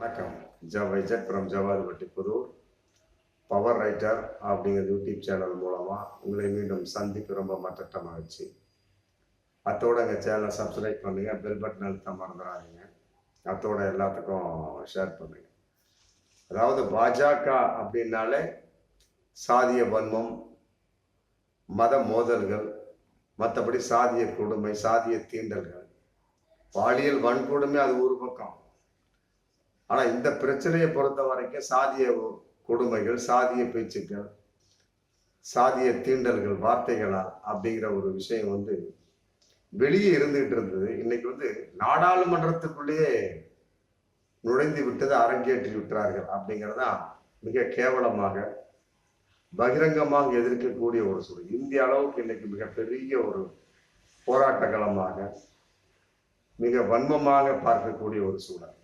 வணக்கம். வைஜத் from Javadupatti Pudur. Power writer அப்படிங்கிற YouTube channel மூலமாக உங்களை மீண்டும் சந்திக்க ரொம்ப மட்டற்ற மகிழ்ச்சி. அத்தோட எங்கள் சேனலை சப்ஸ்கிரைப் பண்ணுங்கள், பெல் பட்டன் அழுத்த மறந்துடாதீங்க. அத்தோட எல்லாத்துக்கும் ஷேர் பண்ணுங்கள். அதாவது பாஜக அப்படின்னாலே சாதிய வன்மம், மத மோதல்கள், மற்றபடி சாதிய கொடுமை, சாதிய தீண்டல்கள், பாலியல் வன்கொடுமை அது ஒரு பக்கம். ஆனா இந்த பிரச்சனையை பொறுத்த வரைக்கும் சாதிய கொடுமைகள், சாதிய பேச்சுக்கள், சாதிய தீண்டல்கள், வார்த்தைகளால் அப்படிங்கிற ஒரு விஷயம் வெளியே இருந்துகிட்டு இருந்தது. இன்னைக்கு நாடாளுமன்றத்துக்குள்ளேயே நுழைந்து விட்டது, அரங்கேற்றி விட்டார்கள் அப்படிங்கிறதா மிக கேவலமாக பகிரங்கமாக எதிர்க்கக்கூடிய ஒரு சூழல். இந்திய அளவுக்கு இன்னைக்கு மிகப்பெரிய ஒரு போராட்ட களமாக, மிக வன்மமாக பார்க்கக்கூடிய ஒரு சூழல்.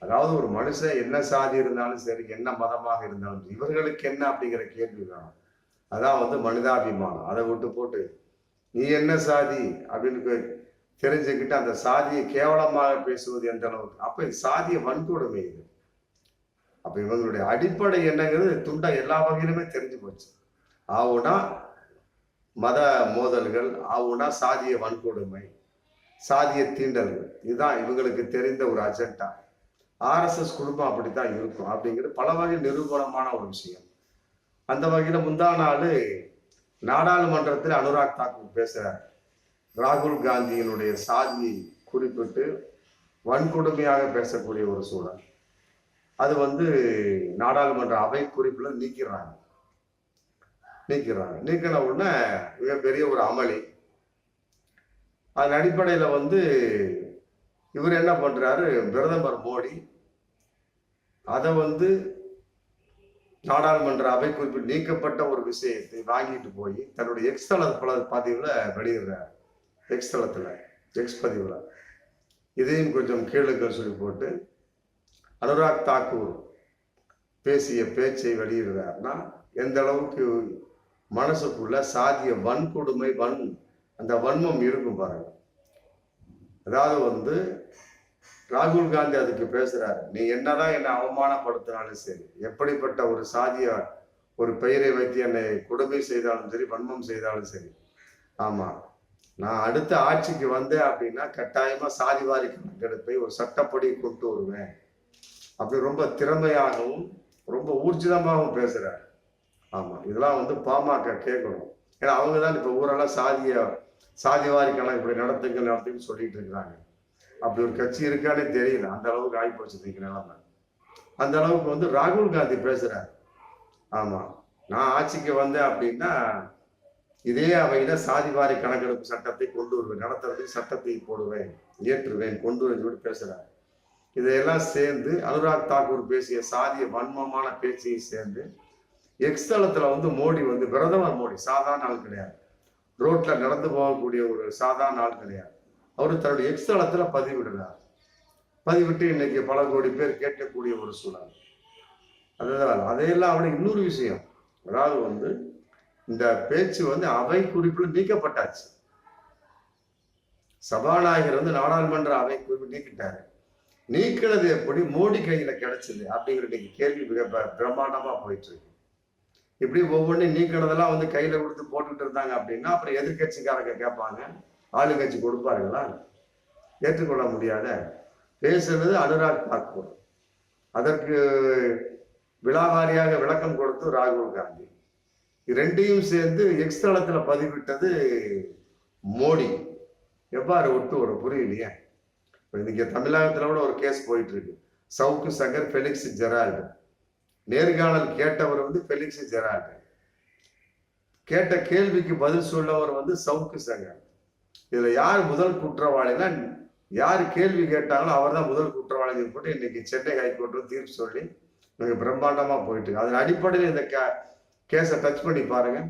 அதாவது ஒரு மனுஷன் என்ன சாதி இருந்தாலும் சரி, என்ன மதமாக இருந்தாலும் இவர்களுக்கு என்ன அப்படிங்கிற கேள்வி வேணும். அதான் மனிதாபிமானம். அதை விட்டு போட்டு நீ என்ன சாதி அப்படின்னு தெரிஞ்சுக்கிட்டு அந்த சாதியை கேவலமாக பேசுவது எந்த அளவுக்கு, அப்ப சாதிய வன்கொடுமை இது. அப்ப இவங்களுடைய அடிப்படை என்னங்கிறது துண்டா எல்லா வகையிலுமே தெரிஞ்சு போச்சு. ஆவுனா மத மோதல்கள், ஆவுனா சாதிய வன்கொடுமை, சாதிய தீண்டல்கள், இதுதான் இவங்களுக்கு தெரிந்த ஒரு அஜெண்டா. RSS குடும்பம் அப்படித்தான் இருக்கும் அப்படிங்கிறது பல வகை நிரூபணமான ஒரு விஷயம். அந்த வகையில முந்தா நாள் நாடாளுமன்றத்தில் அனுராக் தாக்கூர் பேசுறார். ராகுல் காந்தியினுடைய சாதியை குறிப்பிட்டு வன்கொடுமையாக பேசக்கூடிய ஒரு சூழல். அது நாடாளுமன்ற அவை குறிப்புல நீக்கின உடனே மிகப்பெரிய ஒரு அமளி. அதன் அடிப்படையில இவர் என்ன பண்றாரு, பிரதமர் மோடி அதை நாடாளுமன்ற அவை குறிப்பிட்டு நீக்கப்பட்ட ஒரு விஷயத்தை வாங்கிட்டு போய் தன்னுடைய எக்ஸ் பதிவுல வெளியிடுறார். எக்ஸ் பதிவுல இதையும் கொஞ்சம் கேளுங்கள் சொல்லி போட்டு அனுராக் தாக்கூர் பேசிய பேச்சை வெளியிடுறார்னா எந்த அளவுக்கு மனசுக்குள்ள சாதிய வன்கொடுமை, அந்த வன்மம் இருக்கும் பாருங்க. அதாவது ராகுல் காந்தி அதுக்கு பேசுறாரு, நீ என்னதான் என்னை அவமானப்படுத்தினாலும் சரி, எப்படிப்பட்ட ஒரு சாதிய ஒரு பெயரை வைத்து என்னை கொடுமை செய்தாலும் சரி, வன்மம் செய்தாலும் சரி, ஆமா நான் அடுத்த ஆட்சிக்கு வந்தேன் அப்படின்னா கட்டாயமா சாதிவாரி கணக்கெடுப்பை ஒரு சட்டப்படி கொண்டு வருவேன் அப்படி ரொம்ப திறமையாகவும் ரொம்ப ஊர்ஜிதமாகவும் பேசுறாரு. ஆமா, இதெல்லாம் பாமக கேட்கணும். ஏன்னா அவங்க தான் இப்ப ஊரெல்லாம் சாதிவாரி கணக்கு இப்படி நடத்துங்க சொல்லிட்டு இருக்கிறாங்க. அப்படி ஒரு கட்சி இருக்கானே தெரியல, அந்த அளவுக்கு ஆகிப்போச்சு நிலைமை. அந்த அளவுக்கு ராகுல் காந்தி பேசுறாரு. ஆமா, நான் ஆட்சிக்கு வந்தேன் அப்படின்னா இதே அவையில சாதிவாரி கணக்கெடுப்பு சட்டத்தை கொண்டு வருவேன், நடத்துறதுக்கு சட்டத்தை போடுவேன், ஏற்றுவேன், கொண்டு வருவேன் பேசுறாரு. இதையெல்லாம் சேர்ந்து அனுராக் தாக்கூர் பேசிய சாதிய வன்மமான பேச்சையும் சேர்ந்து எக்ஸ் தளத்துல மோடி பிரதமர் மோடி சாதாரண ஆள் கிடையாது, ரோட்ல நடந்து போகக்கூடிய ஒரு சாதாரண ஆள் கிடையாது. அவரு தன்னுடைய எக்ஸ் தளத்துல பதிவிடுறார். பதிவிட்டு இன்னைக்கு பல கோடி பேர் கேட்கக்கூடிய ஒரு சூழல். அதையெல்லாம் அவனை இன்னொரு விஷயம், அதாவது இந்த பேச்சு அவை குறிப்பில் நீக்கப்பட்டாச்சு. சபாநாயகர் நாடாளுமன்ற அவை குறிப்பு நீக்கிட்டாரு. நீக்கினது எப்படி மோடி கையில கிடைச்சது அப்படிங்கிற இன்னைக்கு கேள்வி மிக பிரம்மாண்டமா போயிட்டு இருக்கு. இப்படி ஒவ்வொன்றும் நீக்கினதெல்லாம் கையில கொடுத்து போட்டுக்கிட்டு இருந்தாங்க அப்படின்னா அப்புறம் எதிர்கட்சிக்காரங்க கேட்பாங்க, ஆளுங்கட்சி கொடுப்பார்களா? ஏற்றுக்கொள்ள முடியாத பேசுறது அனுராக் தாக்கூர். அதற்கு விழாவாரியாக விளக்கம் கொடுத்து ராகுல் காந்தி. ரெண்டையும் சேர்ந்து எக்ஸ் தளத்துல பதிவிட்டது மோடி. எவ்வாறு ஒட்டு வரும் புரியலையே. இன்னைக்கு தமிழகத்துல கூட ஒரு கேஸ் போயிட்டு இருக்கு. Savukku Shankar, Felix Gerald. நேர்காணல் கேட்டவர் ஃபெலிக்ஸ் ஜெரால்டு. கேட்ட கேள்விக்கு பதில் சொல்லவர் சவுக்கு சங்கர். இதுல யார் முதல் குற்றவாளினா, யார் கேள்வி கேட்டாங்களோ அவர் தான் முதல் குற்றவாளின்னு போட்டு இன்னைக்கு சென்னை ஹைகோர்ட் தீர்ப்பு சொல்லி மிக பிரம்மாண்டமா போயிட்டு இருக்கு. அதன் அடிப்படையில் இந்த கேஸை டச் பண்ணி பாருங்க.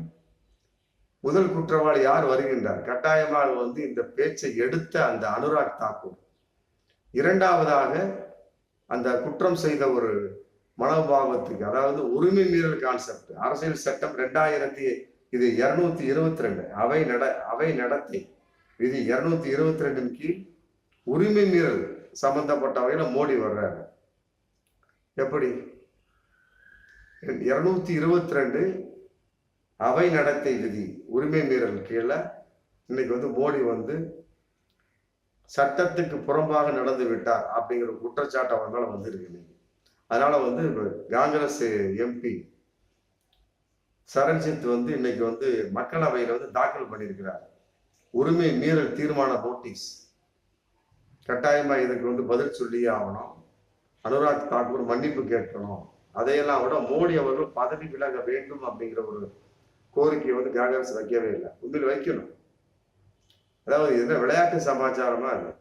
முதல் குற்றவாளி யார் வருகின்றார்? கட்டாயமாக இந்த பேச்சை எடுத்த அந்த அனுராக் தாக்கூர். இரண்டாவதாக அந்த குற்றம் செய்த ஒரு மனோபாவத்துக்கு, அதாவது உரிமை மீறல் கான்செப்ட், அரசியல் சட்டம் 222 அவை நடத்தை விதி 222 கீழ் உரிமை மீறல் சம்பந்தப்பட்ட வகையில மோடி வர்றாரு. எப்படி 222 அவை நடத்தை விதி உரிமை மீறல் கீழே இன்னைக்கு வந்து மோடி வந்து சட்டத்துக்கு புறம்பாக நடந்து விட்டார் அப்படிங்கிற குற்றச்சாட்டு அவர் மேல வந்துருக்கு. அதனால வந்து காங்கிரஸ் எம்பி சரண்ஜித் வந்து இன்னைக்கு வந்து மக்களவையில வந்து தாக்கல் பண்ணியிருக்கிறார் உரிமை மீறல் தீர்மான நோட்டீஸ். கட்டாயமா இதுக்கு வந்து பதில் சொல்லியே ஆகணும். அனுராக் தாக்கூர் மன்னிப்பு கேட்கணும். அதையெல்லாம் விட மோடி அவர்கள் பதவி விலக வேண்டும் அப்படிங்கிற ஒரு கோரிக்கையை வந்து காங்கிரஸ் வைக்கவே இல்லை. உண்மையில் வைக்கணும். அதாவது என்ன விளையாட்டு சமாச்சாரமா இல்லை.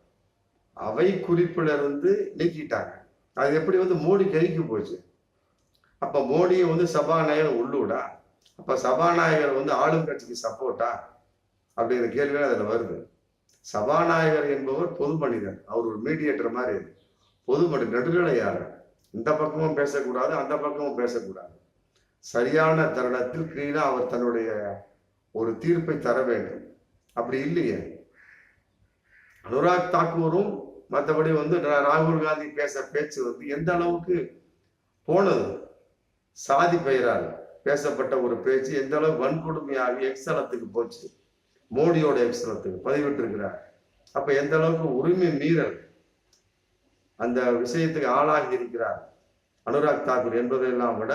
அவை குறிப்பில இருந்து நீக்கிட்டாங்க. அது எப்படி வந்து மோடி கைக்கு போச்சு. அப்ப மோடியை வந்து சபாநாயகர் உள்ளூடா, அப்ப சபாநாயகர் வந்து ஆளும் கட்சிக்கு சப்போர்ட்டா அப்படிங்கிற கேள்விகள் அதுல வருது. சபாநாயகர் என்பவர் பொது மனிதர். அவர் ஒரு மீடியேட்டர் மாதிரி பொது மனிதர், நடுநிலையாளர். இந்த பக்கமும் பேசக்கூடாது, அந்த பக்கமும் பேசக்கூடாது. சரியான தருணத்தில் கிளீனா அவர் தன்னுடைய ஒரு தீர்ப்பை தர வேண்டும். அப்படி இல்லையே. அனுராக் தாக்கூரும் மற்றபடி வந்து ராகுல் காந்தி பேச்சு வந்து எந்த அளவுக்கு போனது, சாதி பெயரால் பேசப்பட்ட ஒரு பேச்சு எந்த அளவுக்கு வன்கொடுமையாகி எக்ஸலத்துக்கு போச்சு, மோடியோட எக்ஸலத்துக்கு பதிவிட்டிருக்கிறார். அப்ப எந்த அளவுக்கு உரிமை மீறல் அந்த விஷயத்துக்கு ஆளாகி இருக்கிறார் அனுராக் தாக்கூர் என்பதையெல்லாம் விட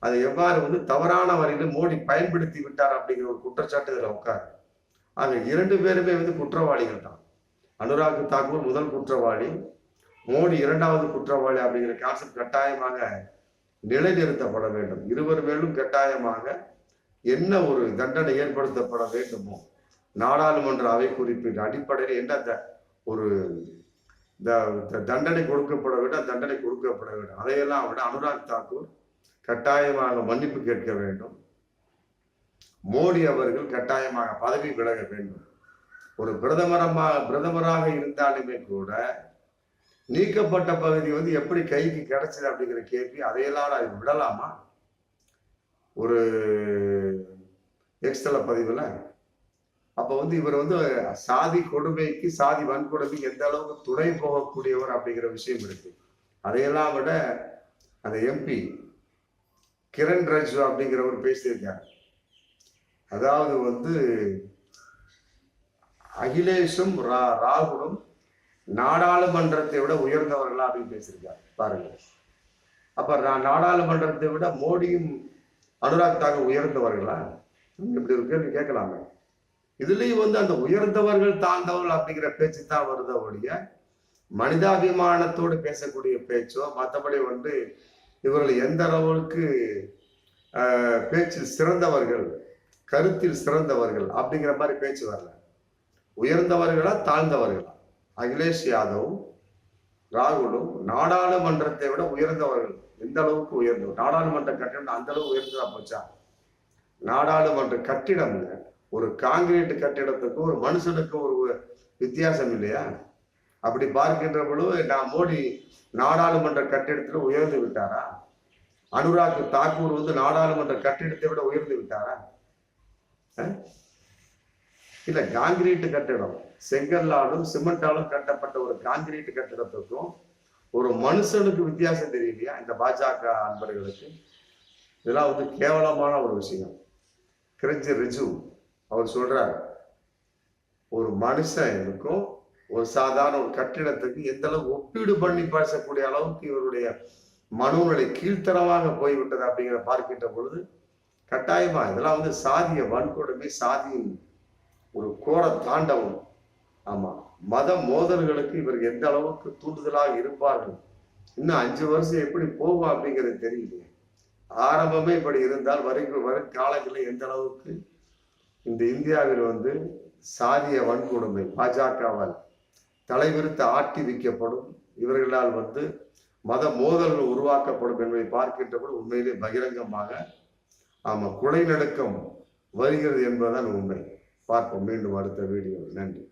அதை எவ்வாறு வந்து தவறான வரையில மோடி பயன்படுத்தி விட்டார் அப்படிங்கிற ஒரு குற்றச்சாட்டு இதுல உட்காரு. ஆக 2 பேருமே வந்து குற்றவாளிகள் தான். அனுராக் தாக்கூர் முதல் குற்றவாளி, மோடி 2வது குற்றவாளி அப்படிங்கிற கான்செப்ட் கட்டாயமாக நிலைநிறுத்தப்பட வேண்டும். இருவர் மேலும் கட்டாயமாக என்ன ஒரு தண்டனை ஏற்படுத்தப்பட வேண்டுமோ, நாடாளுமன்ற அவை குறிப்பின் அடிப்படையில் என்ன ஒரு தண்டனை கொடுக்கப்பட வேண்டும், தண்டனை கொடுக்கப்பட வேண்டும். அதையெல்லாம் விட அனுராக் தாக்கூர் கட்டாயமாக மன்னிப்பு கேட்க வேண்டும். மோடி அவர்கள் கட்டாயமாக பதவி விலக வேண்டும். ஒரு பிரதமராக இருந்தாலுமே கூட நீக்கப்பட்ட பகுதி வந்து எப்படி கைக்கு கிடைச்சது அப்படிங்கிற கேள்வி, அதையெல்லாம் விடலாமா ஒரு எக்ஸ்தல பதிவுல? அப்ப வந்து இவர் வந்து சாதி கொடுமைக்கு, சாதி வன்கொடுமைக்கு எந்த அளவுக்கு துணை போகக்கூடியவர் அப்படிங்கிற விஷயம் இருக்கு. அதையெல்லாம் விட அந்த எம்பி கிரண் ரிஜிஜு அப்படிங்கிறவர் பேசியிருக்காரு. அதாவது வந்து அகிலேஷும் ராகுலும் நாடாளுமன்றத்தை விட உயர்ந்தவர்களா அப்படின்னு பேசியிருக்காரு பாருங்க. அப்ப நாடாளுமன்றத்தை விட மோடியும் அனுராக் தாக்கூர் உயர்ந்தவர்களா? இப்படி ஒரு கேள்வி கேட்கலாமே. இதுலயும் வந்து அந்த உயர்ந்தவர்கள் தாழ்ந்தவர்கள் அப்படிங்கிற பேச்சு தான் வருத ஒழிய மனிதாபிமானத்தோடு பேசக்கூடிய பேச்சோ, மற்றபடி வந்து இவர்கள் எந்த அளவுக்கு பேச்சில் சிறந்தவர்கள், கருத்தில் சிறந்தவர்கள் அப்படிங்கிற மாதிரி பேச்சு வரல. உயர்ந்தவர்களா தாழ்ந்தவர்களா? அகிலேஷ் யாதவும் ராகுலும் நாடாளுமன்றத்தை விட உயர்ந்தவர்கள். எந்த அளவுக்கு உயர்ந்தவர்? நாடாளுமன்ற கட்டிடம் அந்த அளவு உயர்ந்ததா போச்சா? நாடாளுமன்ற கட்டிடம் ஒரு காங்கிரீட் கட்டிடத்துக்கும் ஒரு மனுஷனுக்கும் ஒரு வித்தியாசம் இல்லையா? அப்படி பார்க்கின்ற பொழுது மோடி நாடாளுமன்ற கட்டிடத்துல உயர்ந்து விட்டாரா? அனுராக் தாக்கூர் வந்து நாடாளுமன்ற கட்டிடத்தை விட உயர்ந்து விட்டாரா? இல்ல, காங்கிரீட் கட்டிடம் செங்கல்லாலும் சிமெண்டாலும் கட்டப்பட்ட ஒரு காங்கிரீட் கட்டிடத்துக்கும் ஒரு மனுஷனுக்கு வித்தியாசம் தெரியலையா இந்த பாஜக அன்பர்களுக்கு? இதெல்லாம் வந்து கேவலமான ஒரு விஷயம். கிரண் ரிஜிஜு அவர் சொல்றார், ஒரு மனுஷனுக்கும் ஒரு சாதாரண ஒரு கட்டிடத்துக்கு எந்த அளவுக்கு ஒப்பீடு பண்ணி பேசக்கூடிய அளவுக்கு இவருடைய மனோநிலை கீழ்த்தரமாக போய்விட்டது அப்படிங்கிற பார்க்கின்ற பொழுது கட்டாயமா இதெல்லாம் வந்து சாதிய வன்கொடுமை, சாதியின் ஒரு கோர தாண்டவம். ஆமா, மத மோதல்களுக்கு இவர்கள் எந்த அளவுக்கு தூண்டுதலாக இருப்பார்கள், இன்னும் 5 வருஷம் எப்படி போகும் அப்படிங்கிறது தெரியலையே. ஆரம்பமே இப்படி இருந்தால் வரும் காலங்களில் எந்த அளவுக்கு இந்த இந்தியாவில் வந்து சாதிய வன்கொடுமை பாஜகவால் தலைவிரித்து ஆட்டி வைக்கப்படும், இவர்களால் வந்து மத மோதல்கள் உருவாக்கப்படும் என்பதை பார்க்கின்றபோது உண்மையிலே பகிரங்கமாக ஆமா குலை நடுக்கம் வருகிறது என்பதுதான் உண்மை. பார்ப்போம் மீண்டும் அடுத்த வீடியோ. நன்றி.